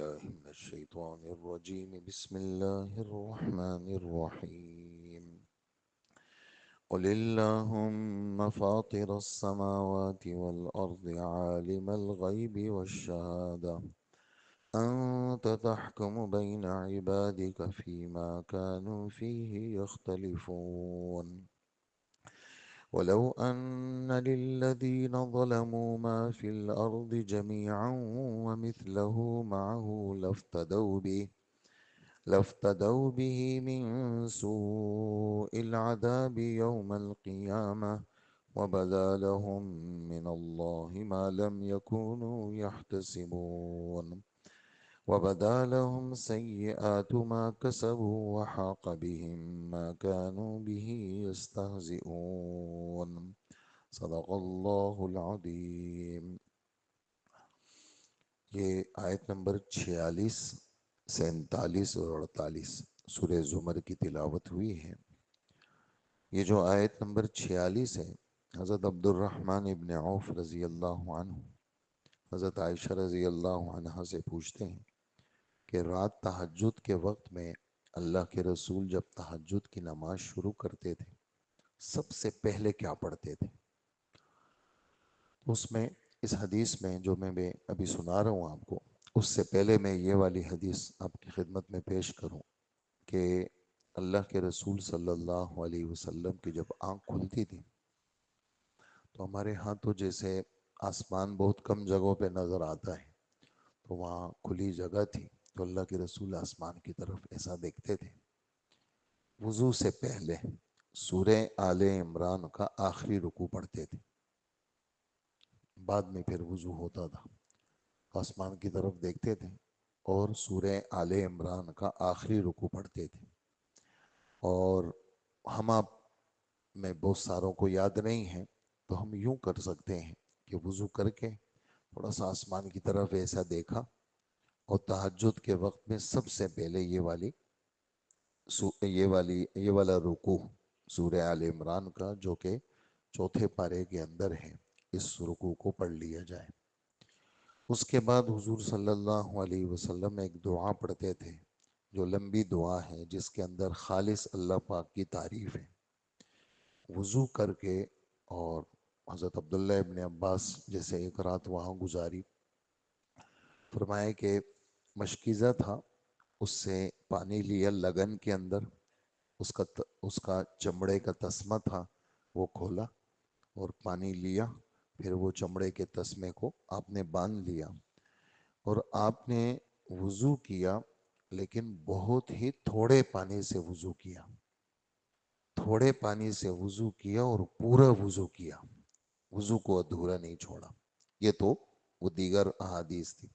بالله من الشيطان الرجيم بسم الله الرحمن الرحيم قل اللهم فاطر السماوات والأرض عالم الغيب والشهادة أنت تحكم بين عبادك فيما كانوا فيه يختلفون ولو أن للذين ظلموا ما في الأرض جميعا ومثله معه لافتدوا به من سوء العذاب يوم القيامة وبدا لهم من الله ما لم يكونوا يحتسبون وبدا لهم سيئات ما كسبوا وحاق بهم ما كانوا به يستهزئون صدق اللہ العظیم۔ یہ آیت نمبر 46 47 اور 48 سورہ زمر کی تلاوت ہوئی ہے۔ یہ جو آیت نمبر 46 ہے، حضرت عبد الرحمن ابن عوف رضی اللہ عنہ حضرت عائشہ رضی اللہ عنہ سے پوچھتے ہیں کہ رات تہجد کے وقت میں اللہ کے رسول جب تہجد کی نماز شروع کرتے تھے سب سے پہلے کیا پڑھتے تھے؟ اس میں اس حدیث میں جو میں ابھی سنا رہا ہوں آپ کو، اس سے پہلے میں یہ والی حدیث آپ کی خدمت میں پیش کروں کہ اللہ کے رسول صلی اللہ علیہ وسلم کی جب آنکھ کھلتی تھی تو ہمارے ہاں تو جیسے آسمان بہت کم جگہوں پہ نظر آتا ہے، تو وہاں کھلی جگہ تھی تو اللہ کے رسول آسمان کی طرف ایسا دیکھتے تھے۔ وضو سے پہلے سورہ آل عمران کا آخری رکوع پڑھتے تھے، بعد میں پھر وضو ہوتا تھا، آسمان کی طرف دیکھتے تھے اور سورہ آل عمران کا آخری رکوع پڑھتے تھے۔ اور ہم آپ میں بہت ساروں کو یاد نہیں ہے تو ہم یوں کر سکتے ہیں کہ وضو کر کے تھوڑا سا آسمان کی طرف ایسا دیکھا اور تہجد کے وقت میں سب سے پہلے یہ والا رکوع سورہ آل عمران کا جو کہ چوتھے پارے کے اندر ہے، اس رکوع کو پڑھ لیا جائے۔ اس کے بعد حضور صلی اللہ علیہ وسلم ایک دعا پڑھتے تھے جو لمبی دعا ہے، جس کے اندر خالص اللہ پاک کی تعریف ہے۔ وضو کر کے اور حضرت عبداللہ ابن عباس جیسے ایک رات وہاں گزاری، فرمائے کہ مشکیزہ تھا، اس سے پانی لیا لگن کے اندر، اس کا چمڑے کا تسمہ تھا وہ کھولا اور پانی لیا، پھر وہ چمڑے کے تسمے کو آپ نے باندھ لیا اور آپ نے وضو کیا، لیکن بہت ہی تھوڑے پانی سے وضو کیا، تھوڑے پانی سے وضو کیا اور پورا وضو کیا، وضو کو ادھورا نہیں چھوڑا۔ یہ تو وہ دیگر احادیث تھی۔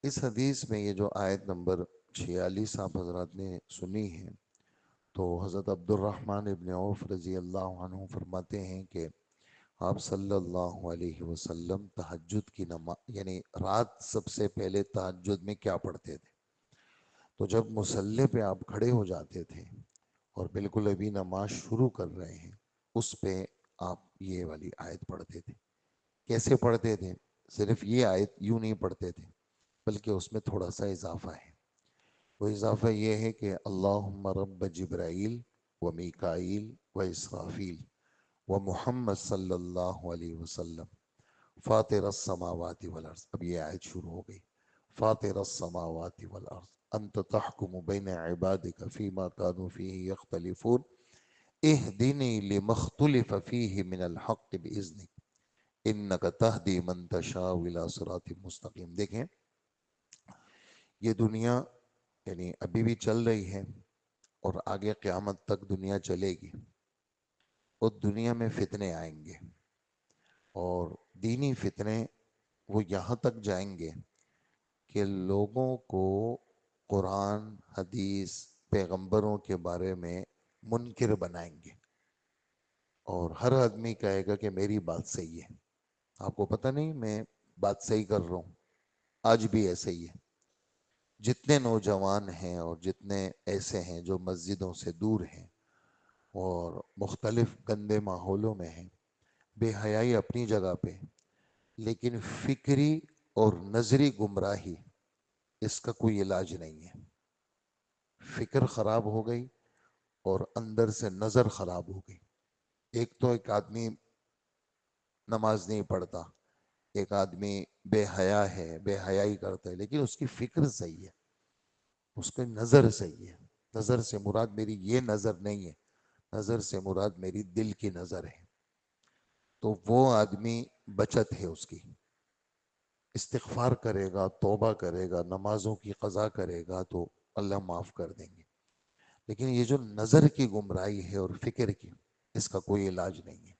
اس حدیث میں یہ جو آیت نمبر 46 آپ حضرات نے سنی ہے، تو حضرت عبد الرحمن ابن عوف رضی اللہ عنہ فرماتے ہیں کہ آپ صلی اللہ علیہ وسلم تہجد کی نماز یعنی رات سب سے پہلے تہجد میں کیا پڑھتے تھے؟ تو جب مصلی پہ آپ کھڑے ہو جاتے تھے اور بالکل ابھی نماز شروع کر رہے ہیں، اس پہ آپ یہ والی آیت پڑھتے تھے۔ کیسے پڑھتے تھے؟ صرف یہ آیت یوں نہیں پڑھتے تھے، بلکہ اس میں تھوڑا سا اضافہ ہے۔ وہ اضافہ یہ ہے کہ اللہم رب جبرائیل و میکائیل و اسرافیل و محمد صلی اللہ علیہ وسلم فاطر السماوات والارض۔ اب یہ آیت شروع ہو گئی، فاطر السماوات والارض انت تحکم بین عبادک فیما کانوا فیہ یختلفون اہدنی لما اختلف فیہ من الحق باذنک انک تہدی من تشاء الی صراط مستقیم۔ دیکھیں، یہ دنیا یعنی ابھی بھی چل رہی ہے اور آگے قیامت تک دنیا چلے گی، اور دنیا میں فتنے آئیں گے، اور دینی فتنے وہ یہاں تک جائیں گے کہ لوگوں کو قرآن، حدیث، پیغمبروں کے بارے میں منکر بنائیں گے، اور ہر آدمی کہے گا کہ میری بات صحیح ہے۔ آپ کو پتہ نہیں میں بات صحیح کر رہا ہوں، آج بھی ایسے ہی ہے۔ جتنے نوجوان ہیں اور جتنے ایسے ہیں جو مسجدوں سے دور ہیں اور مختلف گندے ماحولوں میں ہیں، بے حیائی اپنی جگہ پہ، لیکن فکری اور نظری گمراہی اس کا کوئی علاج نہیں ہے. فکر خراب ہو گئی اور اندر سے نظر خراب ہو گئی. ایک آدمی نماز نہیں پڑھتا، ایک آدمی بے حیا ہے، بے حیائی کرتا ہے، لیکن اس کی فکر صحیح ہے، اس کی نظر صحیح ہے. نظر سے مراد میری یہ نظر نہیں ہے، نظر سے مراد میری دل کی نظر ہے. تو وہ آدمی بچت ہے اس کی، استغفار کرے گا، توبہ کرے گا، نمازوں کی قضا کرے گا تو اللہ معاف کر دیں گے. لیکن یہ جو نظر کی گمراہی ہے اور فکر کی، اس کا کوئی علاج نہیں ہے.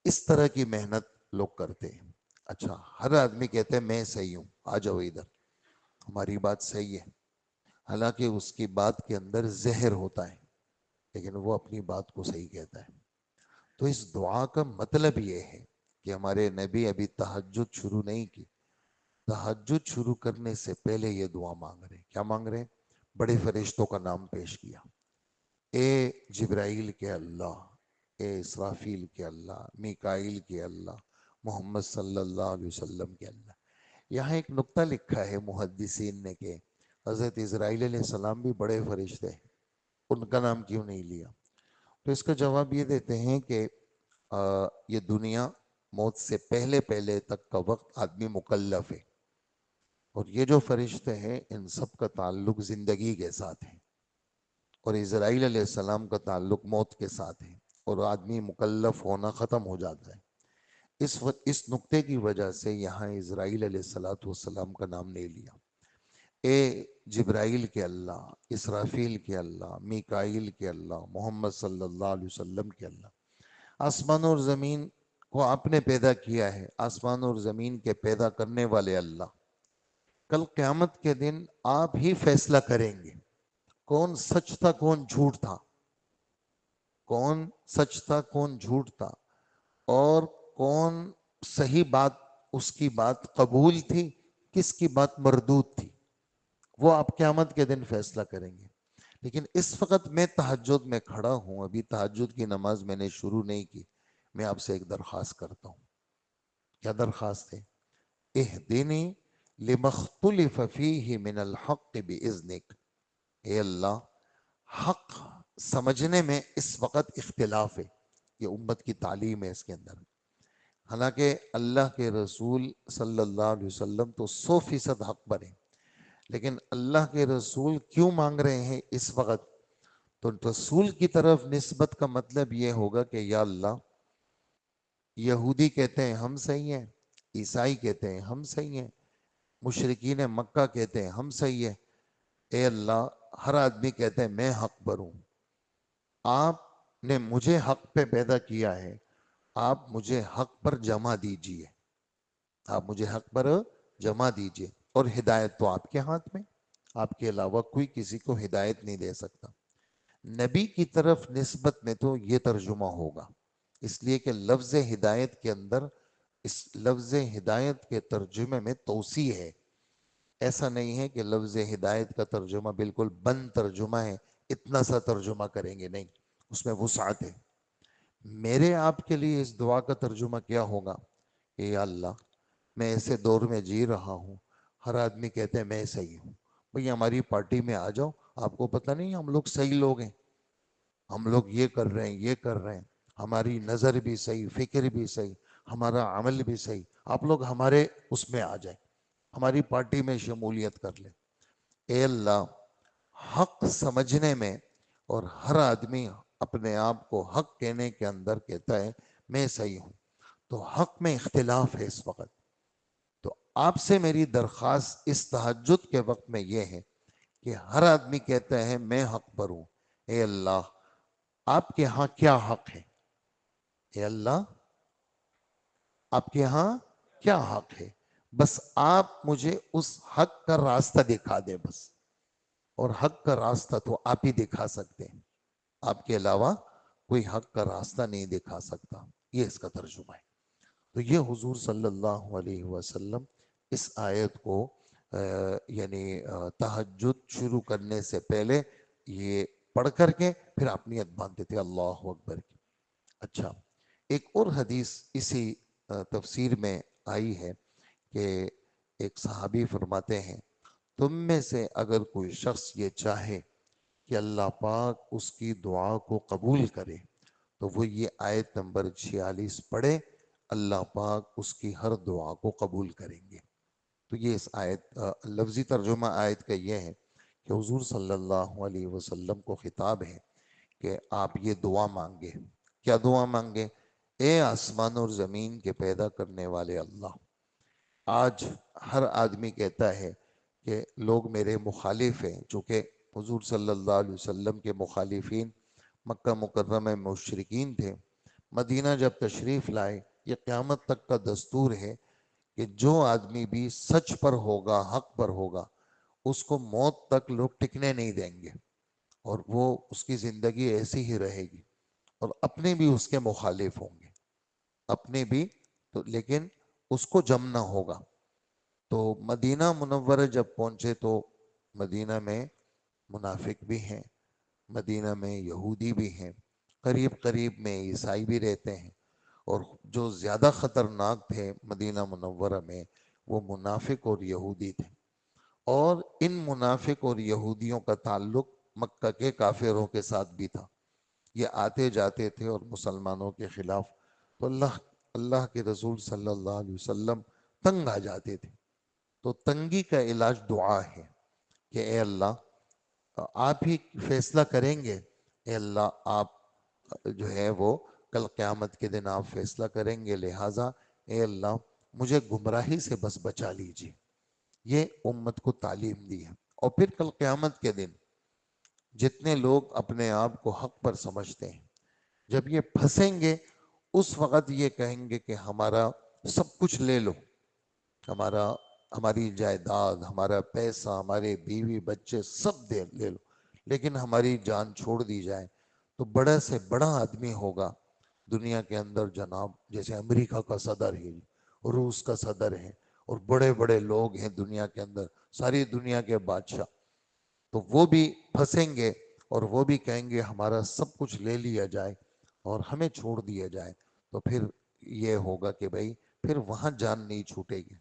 اس طرح کی محنت لوگ کرتے ہیں. اچھا، ہر آدمی کہتے ہیں میں صحیح ہوں، آ جاؤ ادھر، ہماری بات صحیح ہے. حالانکہ اس کی بات کے اندر زہر ہوتا ہے، لیکن وہ اپنی بات کو صحیح کہتا ہے. تو اس دعا کا مطلب یہ ہے کہ ہمارے نبی ابھی تہجد شروع نہیں کی. تہجد شروع کرنے سے پہلے یہ دعا مانگ رہے ہیں. کیا مانگ رہے ہیں؟ بڑے فرشتوں کا نام پیش کیا. اے جبرائیل کے اللہ، اے اسرافیل کے اللہ، میکائیل کے اللہ، محمد صلی اللہ علیہ وسلم کے اللہ. یہاں ایک نقطہ لکھا ہے محدثین نے کہ حضرت اسرائیل علیہ السلام بھی بڑے فرشتے ہیں، ان کا نام کیوں نہیں لیا؟ تو اس کا جواب یہ دیتے ہیں کہ یہ دنیا موت سے پہلے پہلے تک کا وقت آدمی مکلف ہے، اور یہ جو فرشتے ہیں ان سب کا تعلق زندگی کے ساتھ ہے، اور اسرائیل علیہ السلام کا تعلق موت کے ساتھ ہے، اور آدمی مکلف ہونا ختم ہو جاتا ہے. اس نقطے کی وجہ سے یہاں اسرائیل علیہ السلام کا نام نہیں لیا. اے جبرائیل کے اللہ، اسرافیل کے اللہ، میکائیل کے اللہ، محمد صلی اللہ علیہ وسلم کے اللہ. آسمان اور زمین کو آپ نے پیدا کیا ہے، آسمان اور زمین کے پیدا کرنے والے اللہ. کل قیامت کے دن آپ ہی فیصلہ کریں گے کون سچ تھا کون جھوٹ تھا، کون سچ تھا کون جھوٹ تھا، اور کون صحیح بات، اس کی بات قبول تھی، کس کی بات مردود تھی. وہ آپ قیامت کے دن فیصلہ کریں گے. لیکن اس وقت میں تہجد میں کھڑا ہوں، ابھی تہجد کی نماز میں نے شروع نہیں کی. میں آپ سے ایک درخواست کرتا ہوں. کیا درخواست ہے؟ اہدنی لما اختلف فیہ من الحق باذنک. اے اللہ، حق سمجھنے میں اس وقت اختلاف ہے. یہ امت کی تعلیم ہے اس کے اندر. حالانکہ اللہ کے رسول صلی اللہ علیہ وسلم تو 100% حق پر ہیں، لیکن اللہ کے رسول کیوں مانگ رہے ہیں اس وقت؟ تو رسول کی طرف نسبت کا مطلب یہ ہوگا کہ یا اللہ، یہودی کہتے ہیں ہم صحیح ہیں، عیسائی کہتے ہیں ہم صحیح ہیں، مشرکین مکہ کہتے ہیں ہم صحیح ہیں. اے اللہ، ہر آدمی کہتے ہیں میں حق پر ہوں. آپ نے مجھے حق پہ پیدا کیا ہے، آپ مجھے حق پر جمع دیجئے، آپ مجھے حق پر جمع دیجئے. اور ہدایت تو آپ کے ہاتھ میں، آپ کے علاوہ کوئی کسی کو ہدایت نہیں دے سکتا. نبی کی طرف نسبت میں تو یہ ترجمہ ہوگا، اس لیے کہ لفظ ہدایت کے اندر، اس لفظ ہدایت کے ترجمے میں توسیع ہے. ایسا نہیں ہے کہ لفظ ہدایت کا ترجمہ بالکل بند ترجمہ ہے، اتنا سا ترجمہ کریں گے، نہیں، اس میں وسعت ہے. میرے آپ کے لیے اس دعا کا ترجمہ کیا ہوگا کہ یا اللہ، میں ایسے دور میں جی رہا ہوں، ہر آدمی کہتے ہیں میں صحیح ہوں. بھئی ہماری پارٹی میں آ جاؤ، آپ کو پتہ نہیں ہم لوگ صحیح لوگ ہیں، ہم لوگ یہ کر رہے ہیں، یہ کر رہے ہیں، ہماری نظر بھی صحیح، فکر بھی صحیح، ہمارا عمل بھی صحیح. آپ لوگ ہمارے اس میں آ جائیں، ہماری پارٹی میں شمولیت کر لیں. اے اللہ، حق سمجھنے میں، اور ہر آدمی اپنے آپ کو حق کہنے کے اندر کہتا ہے میں صحیح ہوں، تو حق میں اختلاف ہے اس وقت. تو آپ سے میری درخواست اس تہجد کے وقت میں یہ ہے کہ ہر آدمی کہتا ہے میں حق پر ہوں. اے اللہ، آپ کے ہاں کیا حق ہے؟ اے اللہ، آپ کے ہاں کیا حق ہے؟ بس آپ مجھے اس حق کا راستہ دکھا دیں بس. اور حق کا راستہ تو آپ ہی دکھا سکتے ہیں، آپ کے علاوہ کوئی حق کا راستہ نہیں دکھا سکتا. یہ اس کا ترجمہ ہے. تو یہ حضور صلی اللہ علیہ وسلم اس آیت کو یعنی تہجد شروع کرنے سے پہلے یہ پڑھ کر کے پھر آپ نیت باندھتے تھے اللہ اکبر کی. اچھا، ایک اور حدیث اسی تفسیر میں آئی ہے کہ ایک صحابی فرماتے ہیں تم میں سے اگر کوئی شخص یہ چاہے کہ اللہ پاک اس کی دعا کو قبول کرے تو وہ یہ آیت نمبر 46 پڑھے، اللہ پاک اس کی ہر دعا کو قبول کریں گے۔ تو یہ اس آیت لفظی ترجمہ آیت کا یہ ہے کہ حضور صلی اللہ علیہ وسلم کو خطاب ہے کہ آپ یہ دعا مانگے۔ کیا دعا مانگے؟ اے آسمان اور زمین کے پیدا کرنے والے اللہ، آج ہر آدمی کہتا ہے کہ لوگ میرے مخالف ہیں، چونکہ حضور صلی اللہ علیہ وسلم کے مخالفین مکہ مکرمہ میں مشرکین تھے۔ مدینہ جب تشریف لائے، یہ قیامت تک کا دستور ہے کہ جو آدمی بھی سچ پر ہوگا، حق پر ہوگا، اس کو موت تک لوگ ٹکنے نہیں دیں گے، اور وہ اس کی زندگی ایسی ہی رہے گی، اور اپنے بھی اس کے مخالف ہوں گے، اپنے بھی تو، لیکن اس کو جمنا ہوگا۔ تو مدینہ منورہ جب پہنچے تو مدینہ میں منافق بھی ہیں، مدینہ میں یہودی بھی ہیں، قریب قریب میں عیسائی بھی رہتے ہیں، اور جو زیادہ خطرناک تھے مدینہ منورہ میں وہ منافق اور یہودی تھے، اور ان منافق اور یہودیوں کا تعلق مکہ کے کافروں کے ساتھ بھی تھا۔ یہ آتے جاتے تھے اور مسلمانوں کے خلاف، تو اللہ کے رسول صلی اللہ علیہ وسلم تنگ آ جاتے تھے۔ تو تنگی کا علاج دعا ہے کہ اے اللہ آپ ہی فیصلہ کریں گے، اے اللہ آپ جو ہے وہ کل قیامت کے دن آپ فیصلہ کریں گے، لہٰذا اے اللہ مجھے گمراہی سے بس بچا لیجیے۔ یہ امت کو تعلیم دی ہے۔ اور پھر کل قیامت کے دن جتنے لوگ اپنے آپ کو حق پر سمجھتے ہیں، جب یہ پھنسیں گے اس وقت یہ کہیں گے کہ ہمارا سب کچھ لے لو، ہماری جائیداد، ہمارا پیسہ، ہمارے بیوی بچے سب لے لو، لیکن ہماری جان چھوڑ دی جائے تو بڑا سے بڑا آدمی ہوگا دنیا کے اندر جناب، جیسے امریکہ کا صدر ہے، روس کا صدر ہے، اور بڑے بڑے لوگ ہیں دنیا کے اندر، ساری دنیا کے بادشاہ، تو وہ بھی پھنسیں گے اور وہ بھی کہیں گے ہمارا سب کچھ لے لیا جائے اور ہمیں چھوڑ دیا جائے، تو پھر یہ ہوگا کہ بھائی پھر وہاں جان نہیں چھوٹے گی۔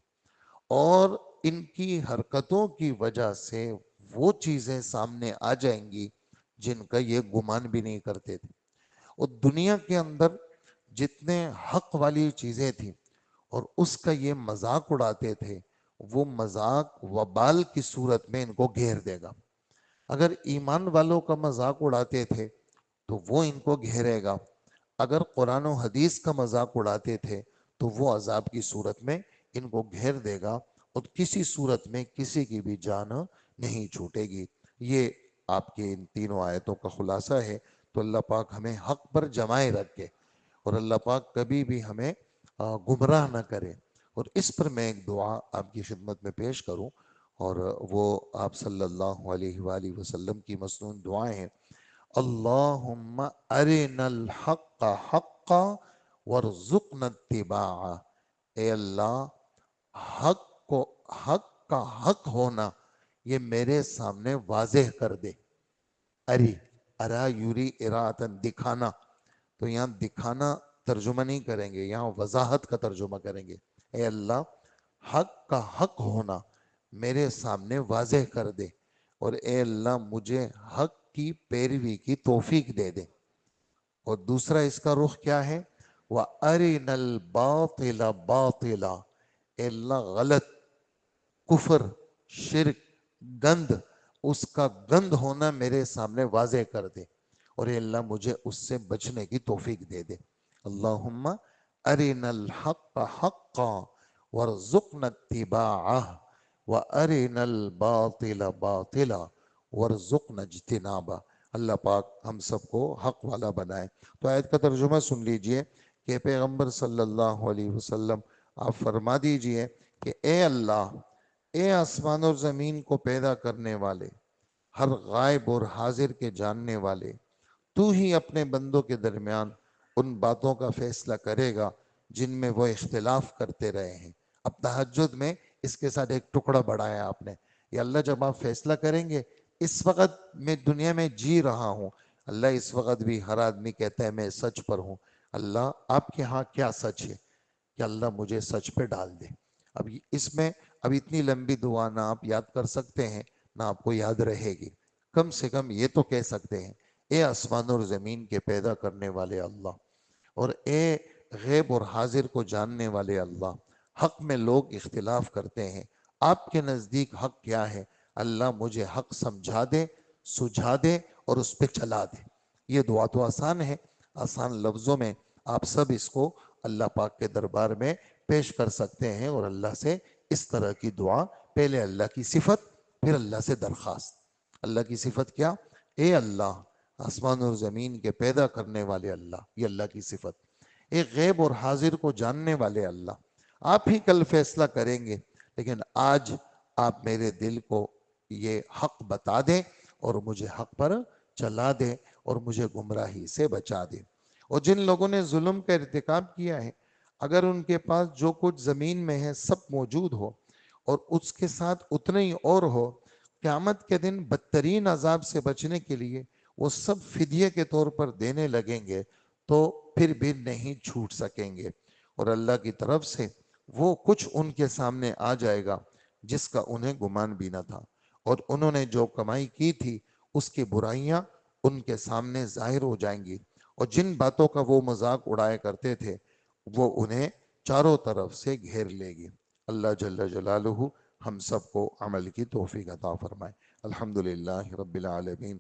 اور ان کی حرکتوں کی وجہ سے وہ چیزیں سامنے آ جائیں گی جن کا یہ گمان بھی نہیں کرتے تھے۔ اور دنیا کے اندر جتنے حق والی چیزیں تھیں اور اس کا یہ مذاق اڑاتے تھے، وہ مذاق وبال کی صورت میں ان کو گھیر دے گا۔ اگر ایمان والوں کا مذاق اڑاتے تھے تو وہ ان کو گھیرے گا، اگر قرآن و حدیث کا مذاق اڑاتے تھے تو وہ عذاب کی صورت میں ان کو گھیر دے گا، اور کسی صورت میں کسی کی بھی جان نہیں چھوٹے گی۔ یہ آپ کے ان تینوں آیتوں کا خلاصہ ہے۔ تو اللہ پاک ہمیں حق پر جمائے رکھے، اور اللہ پاک کبھی بھی ہمیں گمراہ نہ کرے۔ اور اس پر میں ایک دعا آپ کی خدمت میں پیش کروں، اور وہ آپ صلی اللہ علیہ وآلہ وسلم کی مسنون دعائیں ہیں۔ اللہم ارنا الحق حقا وارزقنا اتباعہ، اے اللہ حق کو، حق کا حق ہونا یہ میرے سامنے واضح کر دے۔ اری، ارا یوری اراۃن، دکھانا، تو یہاں دکھانا ترجمہ نہیں کریں گے، یہاں وضاحت کا ترجمہ کریں گے۔ اے اللہ حق کا حق ہونا میرے سامنے واضح کر دے، اور اے اللہ مجھے حق کی پیروی کی توفیق دے دے۔ اور دوسرا اس کا رخ کیا ہے؟ وَأَرِنَا الْبَاطِلَ بَاطِلًا، اے اللہ غلط، کفر، شرک، گند، اس کا گند ہونا میرے سامنے واضح کر دے، اور اے اللہ مجھے اس سے بچنے کی توفیق دے دے۔ اللہم ارنا الحق حقا وارزقنا اتباعہ وارنا الباطل باطلا وارزقنا اجتنابہ۔ اللہ پاک ہم سب کو حق والا بنائے۔ تو آیت کا ترجمہ سن لیجئے کہ پیغمبر صلی اللہ علیہ وسلم آپ فرما دیجئے کہ اے اللہ، اے آسمان اور زمین کو پیدا کرنے والے، ہر غائب اور حاضر کے جاننے والے، تو ہی اپنے بندوں کے درمیان ان باتوں کا فیصلہ کرے گا جن میں وہ اختلاف کرتے رہے ہیں۔ اب تہجد میں اس کے ساتھ ایک ٹکڑا بڑھایا آپ نے، یا اللہ جب آپ فیصلہ کریں گے، اس وقت میں دنیا میں جی رہا ہوں، اللہ اس وقت بھی ہر آدمی کہتا ہے میں سچ پر ہوں، اللہ آپ کے ہاں کیا سچ ہے کہ اللہ مجھے سچ پہ ڈال دے۔ اب اس میں اب اتنی لمبی دعا نہ آپ یاد کر سکتے ہیں نہ آپ کو یاد رہے گی، کم سے کم یہ تو کہہ سکتے ہیں، اے آسمان اور زمین کے پیدا کرنے والے اللہ، اور اے غیب اور حاضر کو جاننے والے اللہ، حق میں لوگ اختلاف کرتے ہیں، آپ کے نزدیک حق کیا ہے؟ اللہ مجھے حق سمجھا دے، سجھا دے اور اس پہ چلا دے۔ یہ دعا تو آسان ہے، آسان لفظوں میں آپ سب اس کو اللہ پاک کے دربار میں پیش کر سکتے ہیں، اور اللہ سے اس طرح کی دعا، پہلے اللہ کی صفت پھر اللہ سے درخواست۔ اللہ کی صفت کیا؟ اے اللہ، آسمان اور زمین کے پیدا کرنے والے اللہ، یہ اللہ کی صفت۔ ایک غیب اور حاضر کو جاننے والے اللہ، آپ ہی کل فیصلہ کریں گے، لیکن آج آپ میرے دل کو یہ حق بتا دیں اور مجھے حق پر چلا دیں اور مجھے گمراہی سے بچا دیں۔ اور جن لوگوں نے ظلم کا ارتکاب کیا ہے، اگر ان کے پاس جو کچھ زمین میں ہے سب موجود ہو اور اس کے ساتھ اتنا ہی اور ہو، قیامت کے دن بدترین عذاب سے بچنے کے لیے وہ سب فدیے کے طور پر دینے لگیں گے، تو پھر بھی نہیں چھوٹ سکیں گے، اور اللہ کی طرف سے وہ کچھ ان کے سامنے آ جائے گا جس کا انہیں گمان بھی نہ تھا، اور انہوں نے جو کمائی کی تھی اس کی برائیاں ان کے سامنے ظاہر ہو جائیں گی، اور جن باتوں کا وہ مذاق اڑایا کرتے تھے وہ انہیں چاروں طرف سے گھیر لے گی۔ اللہ جل جلالہ ہم سب کو عمل کی توفیق عطا فرمائے۔ الحمدللہ رب العالمین۔